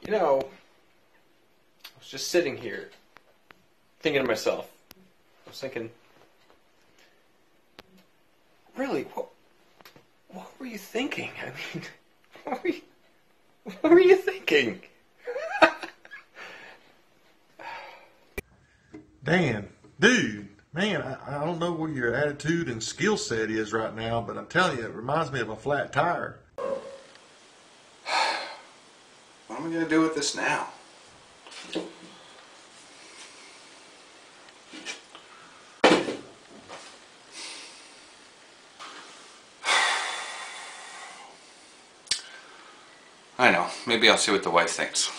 You know, I was just sitting here thinking to myself. I was thinking, really, what were you thinking? I mean, what were you thinking? Dan, dude, man, I don't know where your attitude and skill set is right now, but I'm telling you, it reminds me of a flat tire. What am I going to do with this now? I know. Maybe I'll see what the wife thinks.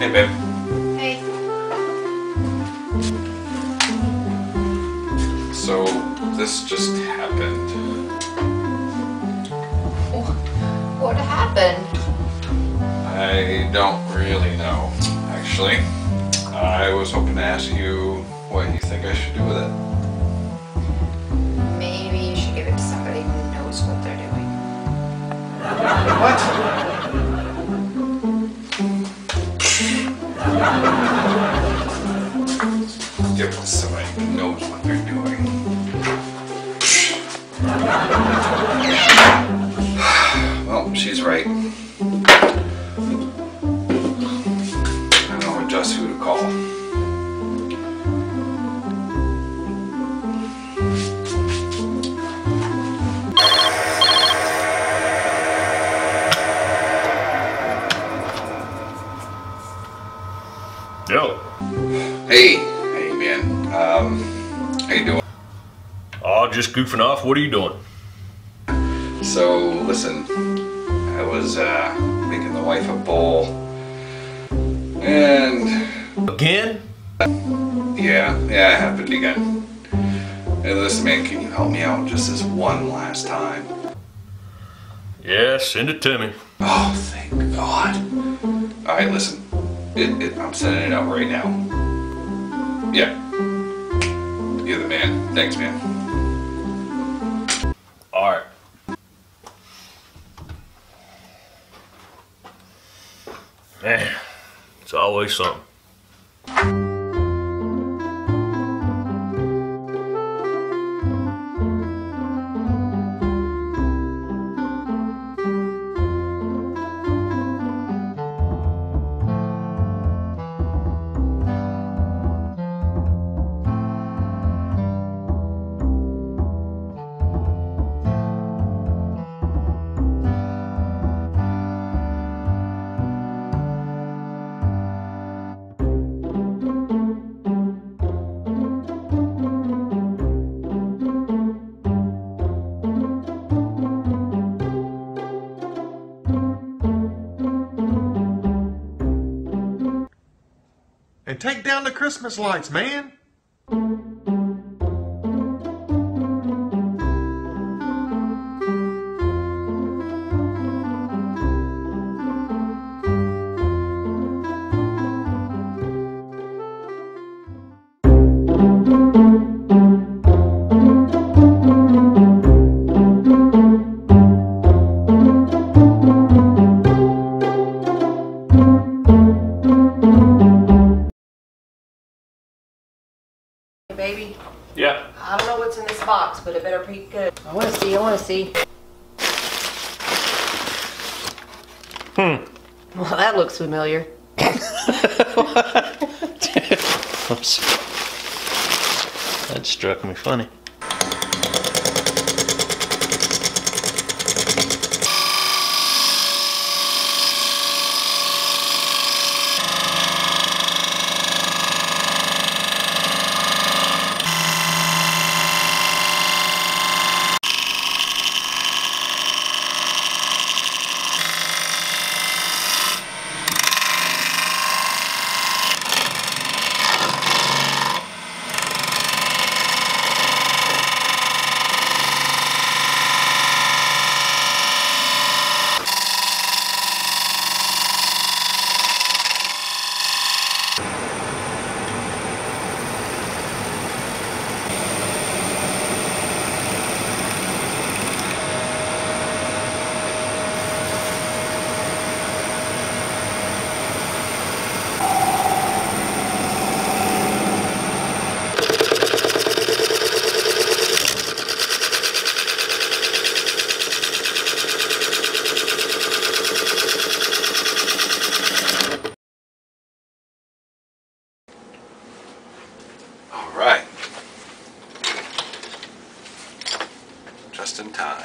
Hey, babe. Hey. So, this just happened. What happened? I don't really know, actually. I was hoping to ask you what you think I should do with it. Maybe you should give it to somebody who knows what they're doing. What? Give it to somebody who knows what they're doing. Well, she's right. I know just who to call. Yo. Hey man. How you doing? Oh, just goofing off. What are you doing? So, listen, I was making the wife a bowl, and Again? yeah, it happened again. Hey, listen, man, can you help me out just this one last time? Yeah, send it to me. Oh, thank God. All right, listen, I'm sending it out right now. Yeah, you're the man. Thanks, man. All right. Man, it's always something. And take down the Christmas lights, man. Baby, Yeah. I don't know what's in this box, but it better be good. I want to see. Well, that looks familiar. That struck me funny. All right. Just in time.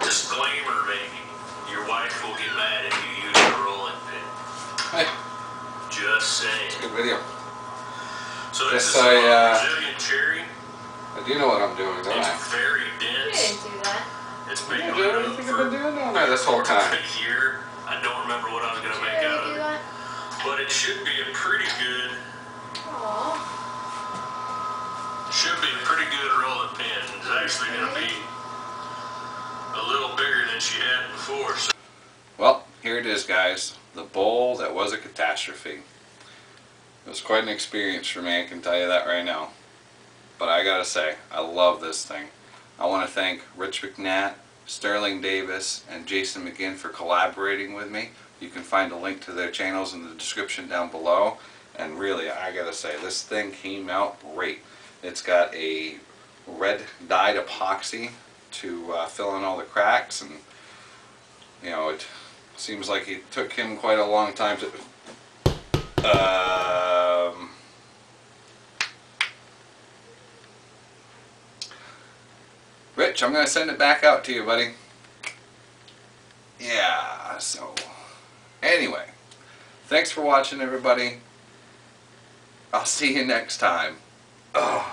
Disclaimer, baby. Your wife will get mad if you use a rolling pin. Hey, Just saying. it's a good video. So this Yes, is I, Brazilian cherry. I do know what I'm doing, don't I? It's very You dense. didn't do that. It's I been do everything I've been doing down there this whole time. a year. I don't remember what I was going to Did make you out really of do it. that? But it should be a pretty good, Aw. should be a pretty good rolling pin. It's actually going to be a little bigger than she had before. So. Well, here it is, guys. The bowl that was a catastrophe. It was quite an experience for me, I can tell you that right now. But I gotta say, I love this thing. I want to thank Rich McNatt, Sterling Davis, and Jason McGinn for collaborating with me. You can find a link to their channels in the description down below. And really, I gotta say, this thing came out great. It's got a red dyed epoxy to fill in all the cracks, and you know, it seems like it took him quite a long time to Rich, I'm gonna send it back out to you, buddy. Yeah, so anyway, thanks for watching, everybody. I'll see you next time. Oh.